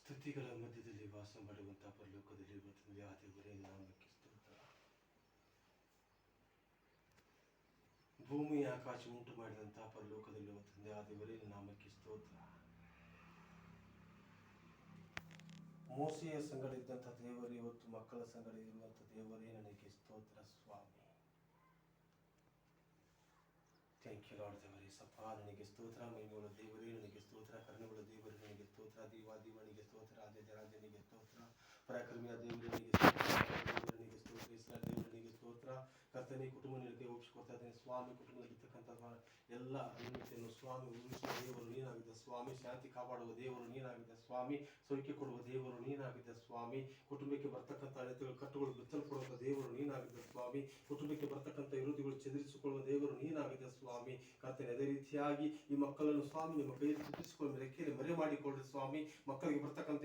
ಸ್ತುತಿಗಳ ಮಧ್ಯದಲ್ಲಿ ವಾಸ ಮಾಡುವಂತಹ ಪರಲೋಕದಲ್ಲಿರುವ ತಂದೆ ದೇವರೇ ನಾಮಕ್ಕೆ ಸ್ತೋತ್ರ. ಭೂಮಿ ಆಕಾಶ ಉಂಟು ಮಾಡಿದಂತಹ ಪರಲೋಕದಲ್ಲಿರುವ ತಂದೆ ದೇವರೇ ನಾಮಕ್ಕೆ ಸ್ತೋತ್ರ. ಮೋಸೆಯ ಸಂಗಡ ಇದ್ದಂತಹ ದೇವರೇ ಇವತ್ತು ಮಕ್ಕಳ ಸಂಗಡ ಇರುವಂತಹ ದೇವರೇ ನನಗೆ ಸ್ತೋತ್ರ ಸ್ವಾಮಿ. ಥ್ಯಾಂಕ್ ಯು ಲಾರ್ಡ್ ದೇವರೇ ಸಪ್ಪ ನನಗೆ ಸ್ತೋತ್ರ. ಮಹಿಮೆಗಳ ದೇವರೇ ನನಗೆ ಸ್ತೋತ್ರ. ಕರುಣೆಗಳ ದೇವರೇ ನನಗೆ ಸ್ತೋತ್ರ. ದೇವಾದಿವನಿಗೆ ಸ್ತೋತ್ರ. ರಾಜನಿಗೆ ಸ್ತೋತ್ರ. ಪರಾಕ್ರಮಿಯ ದೇವರನಿಗೆ ಸ್ತೋತ್ರ. ದೇವರನಿಗೆ ಸ್ತೋತ್ರ. ಇಸ್ರಾಯೇಲ್ ದೇವರನಿಗೆ ಸ್ತೋತ್ರ. ಕರ್ತನೇ ಕುಟುಂಬ ನಿನಗೆ ಒಪ್ಪಿಸಿಕೊಡ್ತಾ ಇದ್ದೇನೆ ಸ್ವಾಮಿ. ಕುಟುಂಬದಲ್ಲಿರ್ತಕ್ಕಂಥ ಎಲ್ಲ ಅನ್ಯತೆಯನ್ನು ಸ್ವಾಮಿ ಉಳಿಸುವ ದೇವರು ನೀನಾಗಿದೆ ಸ್ವಾಮಿ. ಶಾಂತಿ ಕಾಪಾಡುವ ದೇವರು ನೀನಾಗಿದೆ ಸ್ವಾಮಿ. ಸೌಖ್ಯ ಕೊಡುವ ದೇವರು ನೀನಾಗಿದೆ ಸ್ವಾಮಿ. ಕುಟುಂಬಕ್ಕೆ ಬರ್ತಕ್ಕಂಥ ಅನ್ಯತೆಗಳು ಕಟ್ಟುಗಳು ಬಿತ್ತಲ್ಪಡುವಂಥ ದೇವರು ನೀನಾಗಿದೆ ಸ್ವಾಮಿ. ಕುಟುಂಬಕ್ಕೆ ಬರ್ತಕ್ಕಂಥ ವಿರೋಧಿಗಳು ಚದುರಿಸಿಕೊಳ್ಳುವ ದೇವರು ನೀನಾಗಿದೆ ಸ್ವಾಮಿ. ಕರ್ತನೆ ಅದೇ ರೀತಿಯಾಗಿ ಈ ಮಕ್ಕಳನ್ನು ಸ್ವಾಮಿ ನಿಮ್ಮ ಕೈಯಲ್ಲಿ ಚಿತ್ರಿಸಿಕೊಂಡು ರೆಕ್ಕೆಯಲ್ಲಿ ಮರೆ ಮಾಡಿಕೊಳ್ಳ್ರಿ ಸ್ವಾಮಿ. ಮಕ್ಕಳಿಗೆ ಬರ್ತಕ್ಕಂಥ